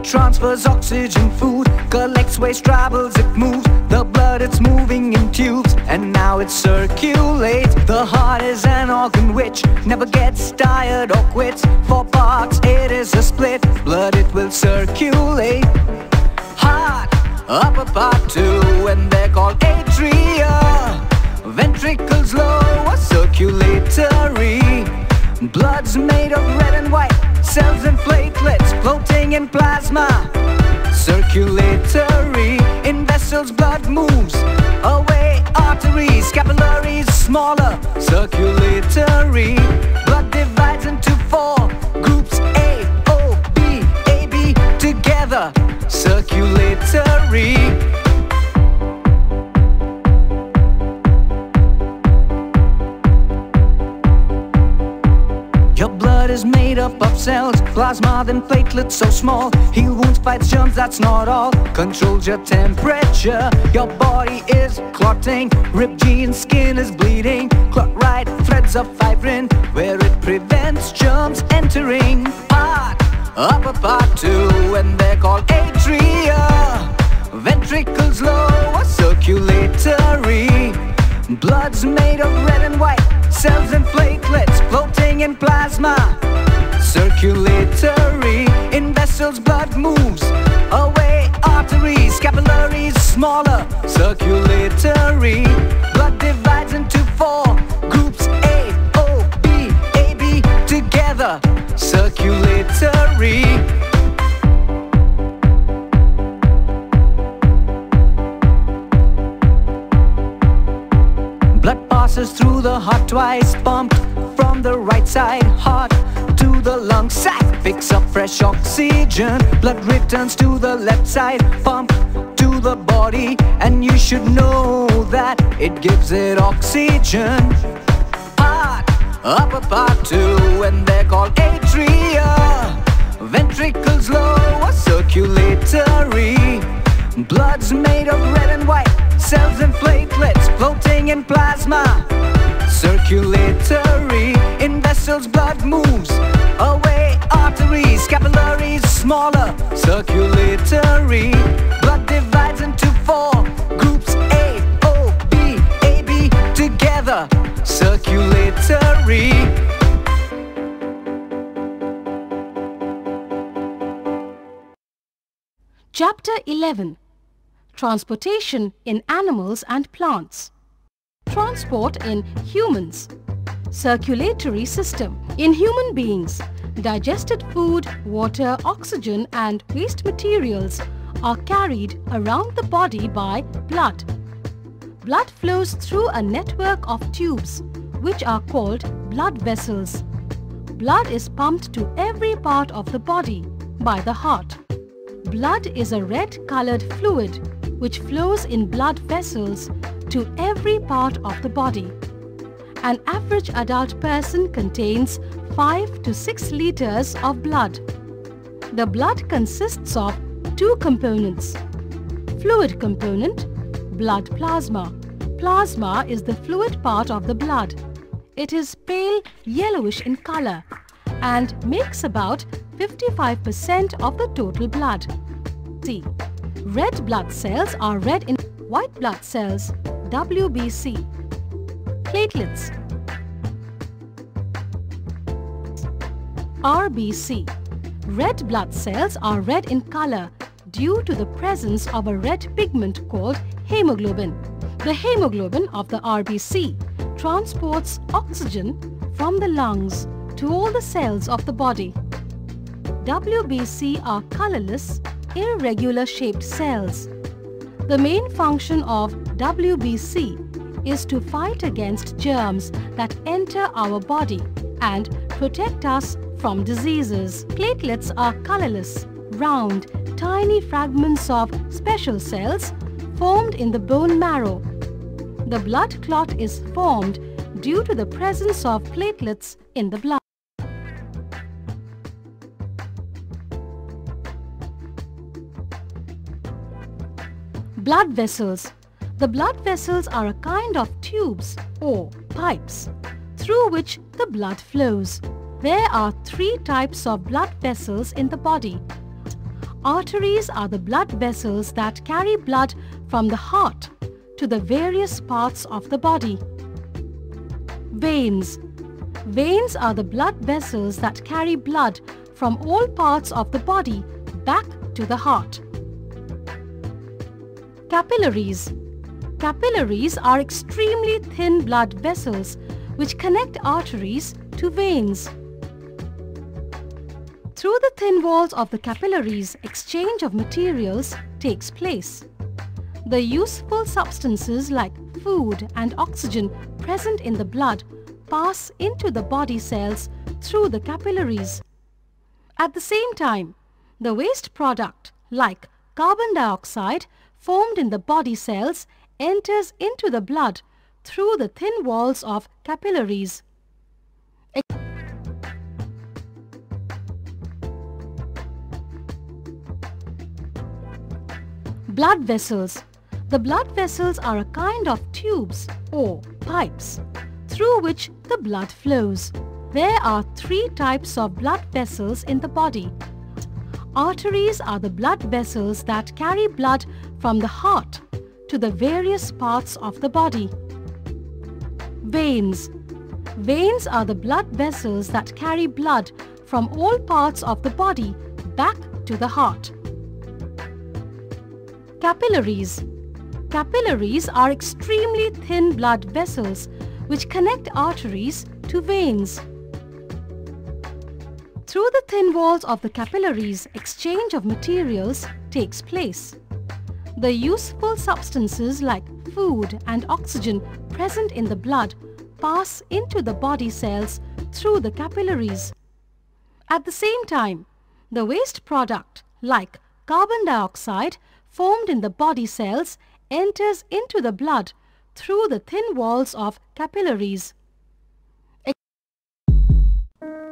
transfers oxygen, food, collects waste, travels, it moves. The blood, it's moving in tubes, and now it circulates. The heart is an organ which never gets tired or quits. For parts it is a split, blood it will circulate. Heart, upper part two, and they're called atria. Ventricles lower, circulatory. Blood's made of red and white cells and platelets floating in plasma. Circulatory. In vessels blood moves away, arteries, capillaries smaller. Circulatory. Blood divides into four groups: A, O, B, AB together. Circulatory. Your blood is made up of cells, plasma, then platelets so small. Heal wounds, fights germs, that's not all. Controls your temperature. Your body is clotting, ripped jeans, skin is bleeding. Clot right, threads of fibrin, where it prevents germs entering. Part, upper part two, and they're called atria. Ventricles lower, circulatory. Blood's made of red and white cells and platelets floating in plasma. Circulatory. In vessels blood moves away, arteries, capillaries smaller. Circulatory. Blood divides into four groups: A, O, B, AB together. Circulatory. Blood passes through the heart twice, pumped from the right side. Heart to the lung sac, picks up fresh oxygen. Blood returns to the left side, pump to the body, and you should know that it gives it oxygen. Heart, upper part two, and they're called atria. Ventricles lower, circulatory. Blood's made of red and white cells and platelets floating in plasma. Circulatory. In vessels blood moves away, arteries, capillaries smaller. Circulatory. Blood divides into four groups: A, O, B, AB together. Circulatory. Chapter 11. Transportation in animals and plants. Transport in humans. Circulatory system. In human beings, digested food, water, oxygen and waste materials are carried around the body by blood. Blood flows through a network of tubes, which are called blood vessels. Blood is pumped to every part of the body by the heart. Blood is a red-colored fluid which flows in blood vessels to every part of the body. An average adult person contains 5 to 6 liters of blood. The blood consists of two components. Fluid component, blood plasma. Plasma is the fluid part of the blood. It is pale yellowish in color and makes about 55% of the total blood. C. Red blood cells are red in white blood cells, WBC. Platelets, RBC. Red blood cells are red in color due to the presence of a red pigment called hemoglobin. The hemoglobin of the RBC transports oxygen from the lungs to all the cells of the body. WBC are colorless, irregular shaped cells. The main function of WBC is to fight against germs that enter our body and protect us from diseases. Platelets are colorless, round, tiny fragments of special cells formed in the bone marrow. The blood clot is formed due to the presence of platelets in the blood. Blood vessels. The blood vessels are a kind of tubes or pipes through which the blood flows. There are 3 types of blood vessels in the body: Arteries are the blood vessels that carry blood from the heart to the various parts of the body. Veins. Veins are the blood vessels that carry blood from all parts of the body back to the heart. Capillaries. Capillaries are extremely thin blood vessels which connect arteries to veins. Through the thin walls of the capillaries, exchange of materials takes place. The useful substances like food and oxygen present in the blood pass into the body cells through the capillaries. At the same time, the waste product like carbon dioxide formed in the body cells enters into the blood through the thin walls of capillaries. Blood vessels. The blood vessels are a kind of tubes or pipes through which the blood flows. There are 3 types of blood vessels in the body. Arteries are the blood vessels that carry blood from the heart to the various parts of the body. Veins. Veins are the blood vessels that carry blood from all parts of the body back to the heart. Capillaries. Capillaries are extremely thin blood vessels which connect arteries to veins. Through the thin walls of the capillaries, exchange of materials takes place. The useful substances like food and oxygen present in the blood pass into the body cells through the capillaries. At the same time, the waste product like carbon dioxide formed in the body cells enters into the blood through the thin walls of capillaries.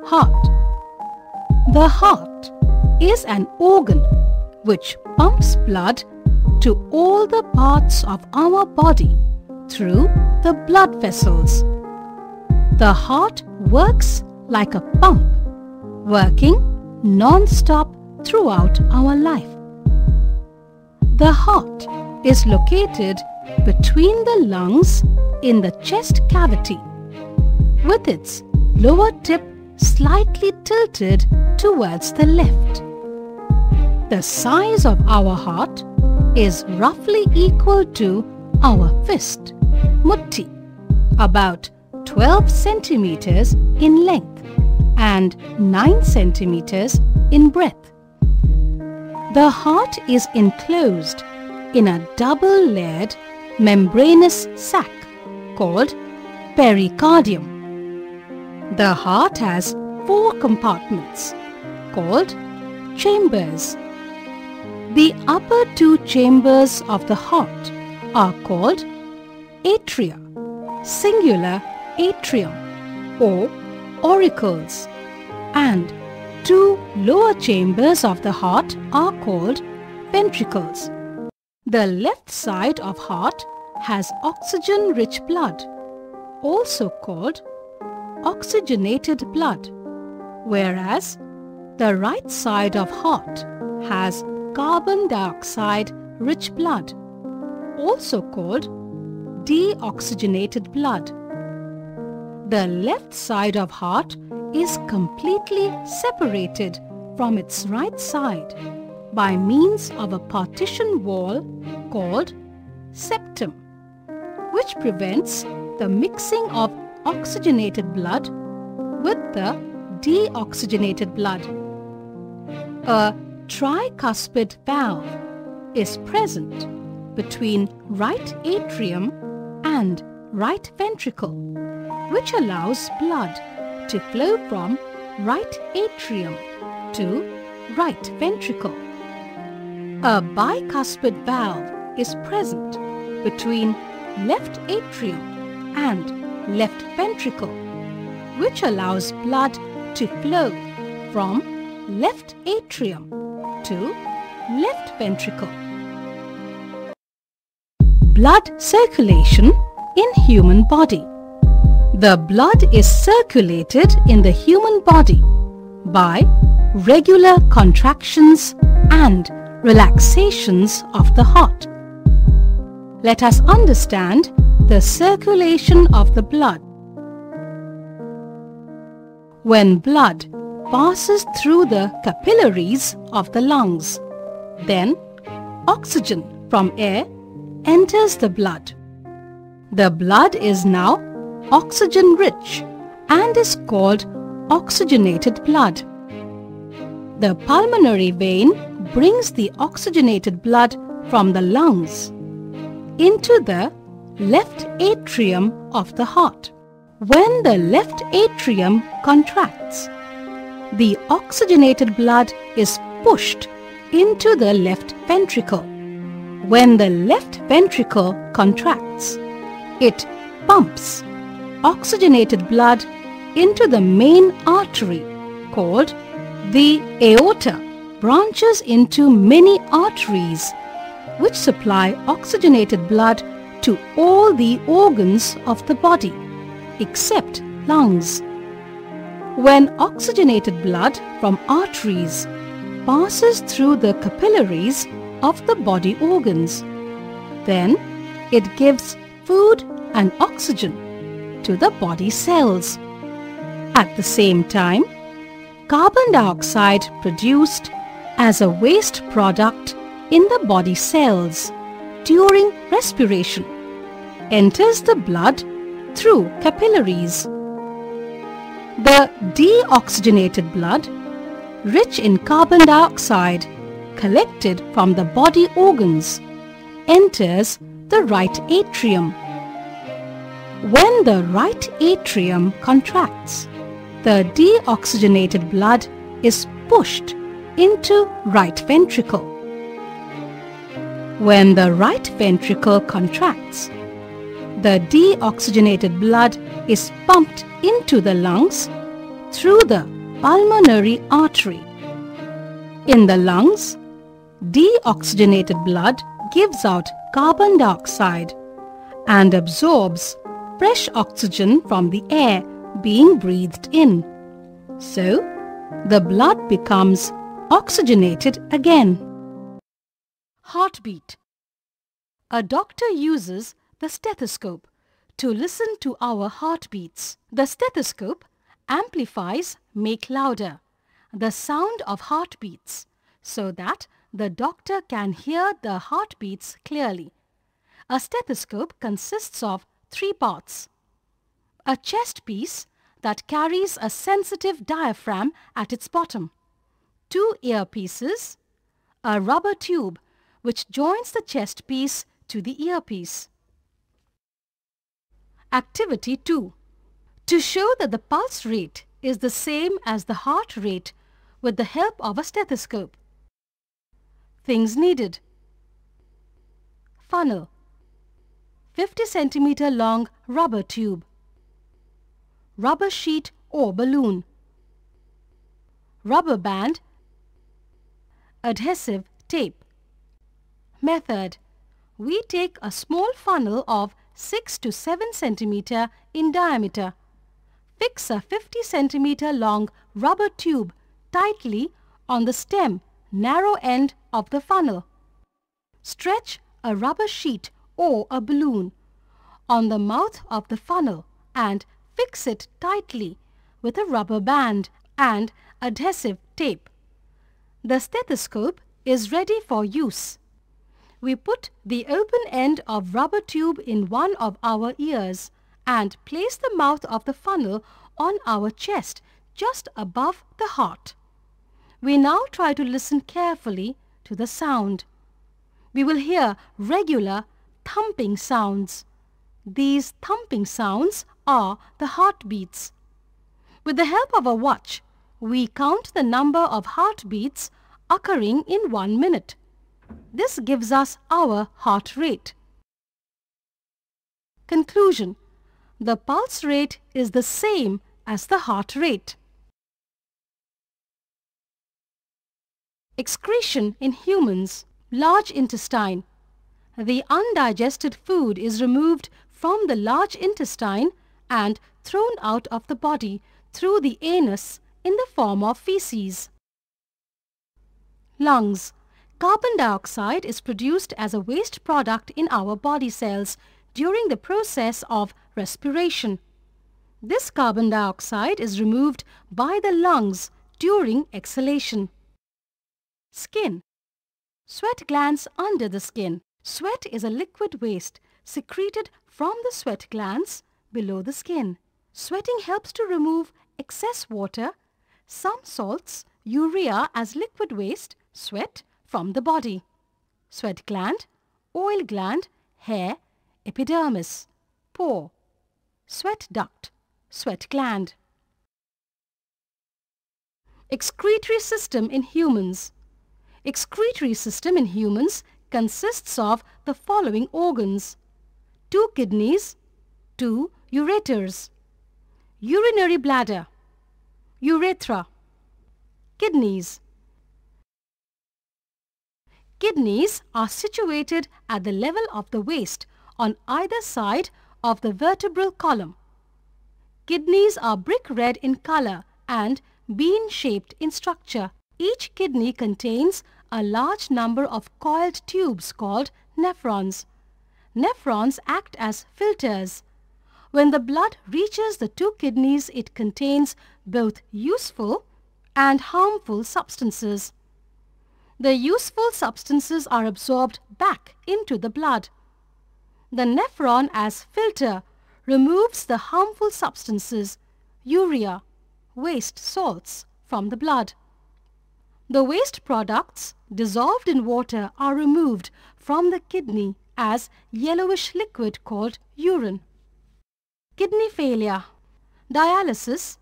Heart. The heart is an organ which pumps blood to all the parts of our body through the blood vessels. The heart works like a pump, working non-stop throughout our life. The heart is located between the lungs in the chest cavity, with its lower tip slightly tilted towards the left. The size of our heart is roughly equal to our fist, mutti, about 12 centimeters in length and 9 centimeters in breadth. The heart is enclosed in a double-layered membranous sac called pericardium. The heart has 4 compartments called chambers. The upper 2 chambers of the heart are called atria, singular atrium, or auricles, and 2 lower chambers of the heart are called ventricles. The left side of heart has oxygen-rich blood, also called oxygenated blood, whereas the right side of heart has carbon dioxide-rich blood, also called deoxygenated blood. The left side of heart is completely separated from its right side by means of a partition wall called septum, which prevents the mixing of oxygenated blood with the deoxygenated blood. A tricuspid valve is present between right atrium and right ventricle, which allows blood to flow from right atrium to right ventricle. A bicuspid valve is present between left atrium and left ventricle, which allows blood to flow from left atrium to left ventricle. Blood circulation in human body. The blood is circulated in the human body by regular contractions and relaxations of the heart. Let us understand the circulation of the blood. When blood passes through the capillaries of the lungs, then oxygen from air enters the blood. The blood is now oxygen-rich and is called oxygenated blood. The pulmonary vein brings the oxygenated blood from the lungs into the left atrium of the heart. When the left atrium contracts, the oxygenated blood is pushed into the left ventricle. When the left ventricle contracts, it pumps oxygenated blood into the main artery called the aorta. Branches into many arteries which supply oxygenated blood to all the organs of the body except lungs. When oxygenated blood from arteries passes through the capillaries of the body organs, then it gives food and oxygen to the body cells. At the same time, carbon dioxide produced as a waste product in the body cells during respiration enters the blood through capillaries. The deoxygenated blood, rich in carbon dioxide collected from the body organs, enters the right atrium. When the right atrium contracts, the deoxygenated blood is pushed into right ventricle. When the right ventricle contracts, the deoxygenated blood is pumped into the lungs through the pulmonary artery. In the lungs, deoxygenated blood gives out carbon dioxide and absorbs fresh oxygen from the air being breathed in. So, the blood becomes oxygenated again. Heartbeat. A doctor uses the stethoscope to listen to our heartbeats. The stethoscope amplifies, make louder, the sound of heartbeats so that the doctor can hear the heartbeats clearly. A stethoscope consists of 3 parts. A chest piece that carries a sensitive diaphragm at its bottom, 2 earpieces, a rubber tube which joins the chest piece to the earpiece. Activity 2. To show that the pulse rate is the same as the heart rate with the help of a stethoscope. Things needed: funnel, 50 cm long rubber tube, rubber sheet or balloon, rubber band, adhesive tape. Method: we take a small funnel of 6 to 7 cm in diameter. Fix a 50 cm long rubber tube tightly on the stem, narrow end of the funnel. Stretch a rubber sheet or a balloon on the mouth of the funnel and fix it tightly with a rubber band and adhesive tape. The stethoscope is ready for use. We put the open end of rubber tube in one of our ears and place the mouth of the funnel on our chest just above the heart. We now try to listen carefully to the sound. We will hear regular thumping sounds. These thumping sounds are the heartbeats. With the help of a watch, we count the number of heartbeats occurring in 1 minute. This gives us our heart rate. Conclusion: the pulse rate is the same as the heart rate. Excretion in humans. Large intestine. The undigested food is removed from the large intestine and thrown out of the body through the anus in the form of feces. Lungs. Carbon dioxide is produced as a waste product in our body cells during the process of respiration. This carbon dioxide is removed by the lungs during exhalation. Skin. Sweat glands under the skin. Sweat is a liquid waste secreted from the sweat glands below the skin. Sweating helps to remove excess water, some salts, urea as liquid waste, sweat from the body. Sweat gland, oil gland, hair, epidermis, pore, sweat duct, sweat gland. Excretory system in humans. Excretory system in humans consists of the following organs: 2 kidneys, 2 ureters, urinary bladder, urethra, kidneys. Kidneys are situated at the level of the waist on either side of the vertebral column. Kidneys are brick red in color and bean-shaped in structure. Each kidney contains a large number of coiled tubes called nephrons. Nephrons act as filters. When the blood reaches the 2 kidneys, it contains both useful and harmful substances. The useful substances are absorbed back into the blood. The nephron as filter removes the harmful substances, urea, waste salts, from the blood. The waste products dissolved in water are removed from the kidney as yellowish liquid called urine. Kidney failure. Dialysis.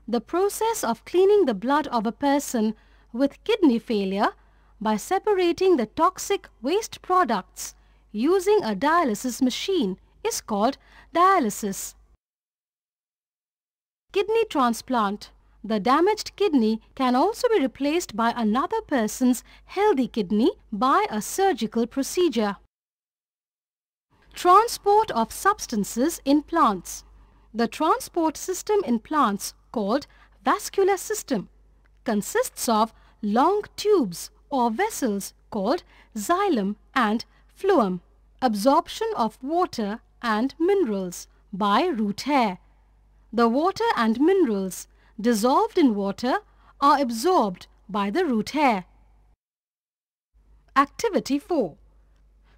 The process of cleaning the blood of a person with kidney failure by separating the toxic waste products using a dialysis machine is called dialysis. Kidney transplant. The damaged kidney can also be replaced by another person's healthy kidney by a surgical procedure. Transport of substances in plants. The transport system in plants, called vascular system, consists of long tubes or vessels called xylem and phloem. Absorption of water and minerals by root hair. The water and minerals dissolved in water are absorbed by the root hair. Activity 4.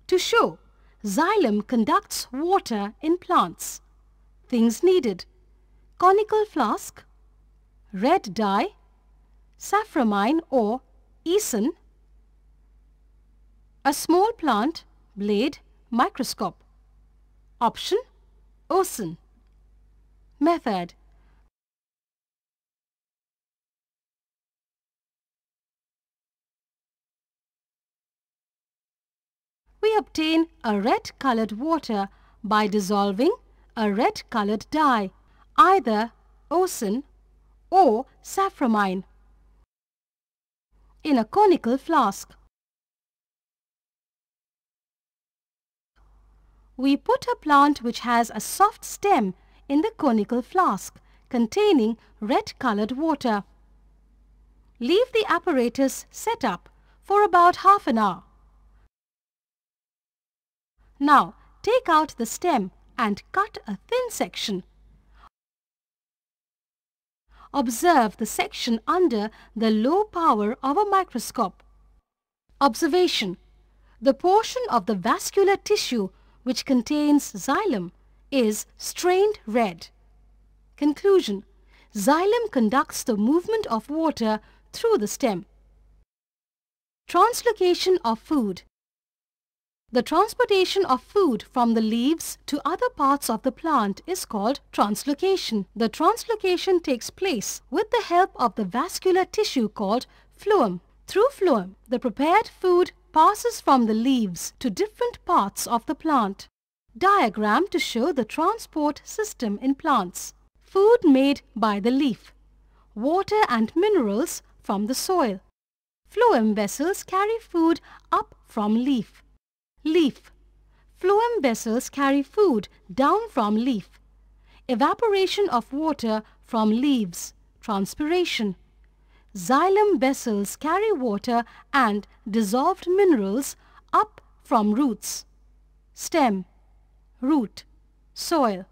To show xylem conducts water in plants. Things needed: conical flask, red dye, saframine or esen, a small plant, blade, microscope. Option: Osen. Method: we obtain a red-colored water by dissolving a red-colored dye, either osen or saframine, in a conical flask. We put a plant which has a soft stem in the conical flask containing red-colored water. Leave the apparatus set up for about half an hour. Now take out the stem and cut a thin section. Observe the section under the low power of a microscope. Observation: the portion of the vascular tissue which contains xylem is strained red. Conclusion: xylem conducts the movement of water through the stem. Translocation of food. The transportation of food from the leaves to other parts of the plant is called translocation. The translocation takes place with the help of the vascular tissue called phloem. Through phloem, the prepared food passes from the leaves to different parts of the plant. Diagram to show the transport system in plants. Food made by the leaf. Water and minerals from the soil. Phloem vessels carry food up from leaf. Leaf. Phloem vessels carry food down from leaf. Evaporation of water from leaves. Transpiration. Xylem vessels carry water and dissolved minerals up from roots. Stem, root, soil.